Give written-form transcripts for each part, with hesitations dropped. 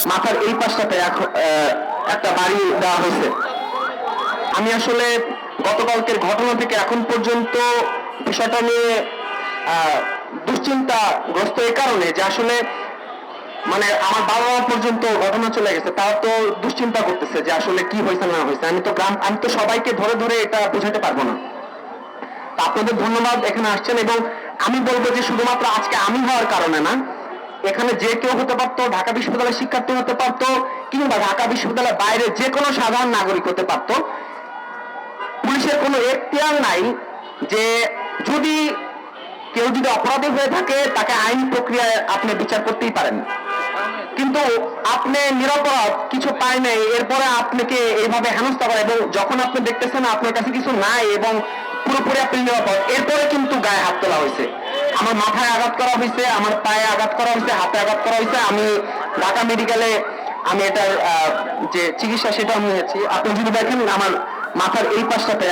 মাথার এই পাশটাতে একটা বাড়ি দেওয়া হয়েছে। আমি আসলে গতকালকের ঘটনা থেকে এখন পর্যন্ত বিষয়টা নিয়ে দুশ্চিন্তাগ্রস্ত এই কারণে যে আসলে মানে আমার বাবা মা পর্যন্ত ঘটনা চলে গেছে, তাও তো দুশ্চিন্তা করতেছে যে আসলে কি হয়েছে না হয়েছে। আমি তো সবাইকে ধরে ধরে এটা বোঝাতে পারবো না। আপনাদের ধন্যবাদ এখানে আসছেন, এবং আমি বলবো যে শুধুমাত্র আজকে আমি হওয়ার কারণে না, এখানে যে কেউ হতে পারতো, ঢাকা বিশ্ববিদ্যালয়ের শিক্ষার্থী হতে পারতো, কিংবা ঢাকা বিশ্ববিদ্যালয়ের বাইরে যে কোনো সাধারণ নাগরিক হতে পারতো। পুলিশের কোনো এখতিয়ার নাই যে যদি কেউ যদি অপরাধী হয়ে থাকে তাকে আইনি প্রক্রিয়ায় আপনি বিচার করতেই পারেন, কিন্তু আপনি নিরপরাধ কিছু পায় নাই এরপরে আপনাকে এইভাবে হেনস্থা করে, এবং যখন আপনি দেখতেছেন আপনার কাছে কিছু নাই এবং পুরোপুরি আপনি নিরাপদ, এরপরে কিন্তু গায়ে হাত তোলা হয়েছে। আমার মাথায় আঘাত করা হয়েছে, আমার পায়ে আঘাত করা হয়েছে, হাতে আঘাত করা হয়েছে। আমি ঢাকা মেডিকেলে আমি এটার যে চিকিৎসা সেটা নিয়েছি। আপনি যদি দেখেন আমার মাথার এই পাশটাতে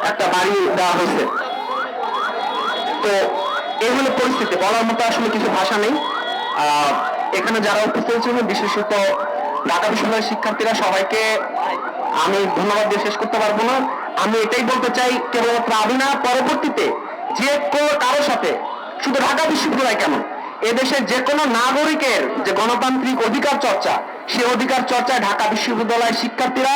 একটা বাড়ি দেওয়া হয়েছে। তো এই হলো পরিস্থিতি, বলার মতো আসলে কিছু ভাষা নেই। এখানে যারা উপস্থিত ছিলেন, বিশেষত ঢাকা বিশ্ববিদ্যালয়ের শিক্ষার্থীরা, সবাইকে আমি ধন্যবাদ দিয়ে শেষ করতে পারবো না। আমি এটাই বলতে চাই, কেবলমাত্র আমি না, পরবর্তীতে যে কারোর সাথে, শুধু ঢাকা বিশ্ববিদ্যালয় কেন, এদেশের যে কোনো নাগরিকের যে গণতান্ত্রিক অধিকার চর্চা, সে অধিকার চর্চায় ঢাকা বিশ্ববিদ্যালয়ের শিক্ষার্থীরা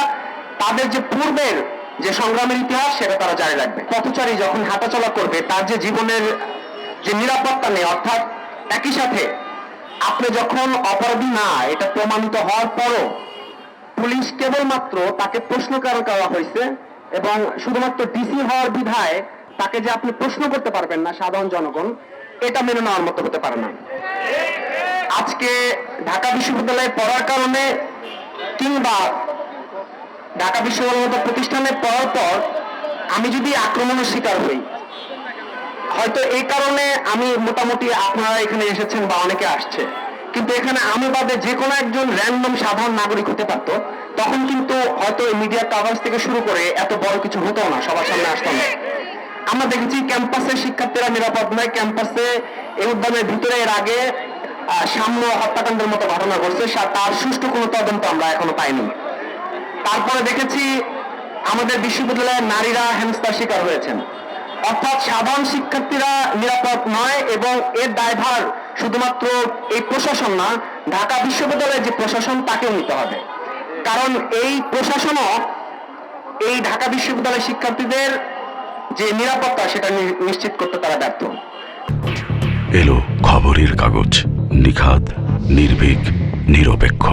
তাদের যে পূর্বের যে সংগ্রামের ইতিহাস সেটা তারা জারি রাখবে। পথচারী যখন হাঁটাচলা করবে তার যে জীবনের যে নিরাপত্তা নেই, অর্থাৎ একই সাথে আপনি যখন অপরাধী না এটা প্রমাণিত হওয়ার পরও পুলিশ কেবলমাত্র তাকে প্রশ্ন করা হয়েছে, এবং শুধুমাত্র ডিসি হওয়ার বিধায় তাকে যে আপনি প্রশ্ন করতে পারবেন না সাধারণ জনগণ, এটা মেনে নেওয়ার মতো হতে পারে না। আজকে ঢাকা বিশ্ববিদ্যালয়ে পড়ার কারণে কিংবা ঢাকা বিশ্ববিদ্যালয়ের মতো প্রতিষ্ঠানে পড়ার পর আমি যদি আক্রমণের শিকার হই, হয়তো এই কারণে আমি মোটামুটি আপনারা এখানে এসেছেন বা অনেকে আসছে, কিন্তু এখানে আমি বাদে যে কোনো একজন র্যান্ডম সাধারণ নাগরিক হতে পারতো, তখন কিন্তু হয়তো মিডিয়া কাভারেজ থেকে শুরু করে এত বড় কিছু হতো না, সবার সামনে আসতো না। আমরা দেখেছি ক্যাম্পাসে শিক্ষার্থীরা নিরাপদ নয়, ক্যাম্পাসে এই উদ্যানের ভিতরে এর আগে সাম্য হত্যাকাণ্ডের মতো ঘটনা ঘটছে, তার সুষ্ঠু কোনো তদন্ত আমরা এখনো পাইনি। তারপরে দেখেছি আমাদের বিশ্ববিদ্যালয়ের নারীরা হেনস্থার শিকার হয়েছেন। অর্থাৎ সাধারণ শিক্ষার্থীরা নিরাপদ নয়, এবং এর দায়ভার শুধুমাত্র এই প্রশাসন না, ঢাকা বিশ্ববিদ্যালয়ের যে প্রশাসন তাকেও নিতে হবে। কারণ এই প্রশাসনও এই ঢাকা বিশ্ববিদ্যালয়ের শিক্ষার্থীদের যে নিরাপত্তা সেটা নিশ্চিত করতে তারা ব্যর্থ। এলো খবরের কাগজ, নিখাত, নির্ভীক, নিরপেক্ষ।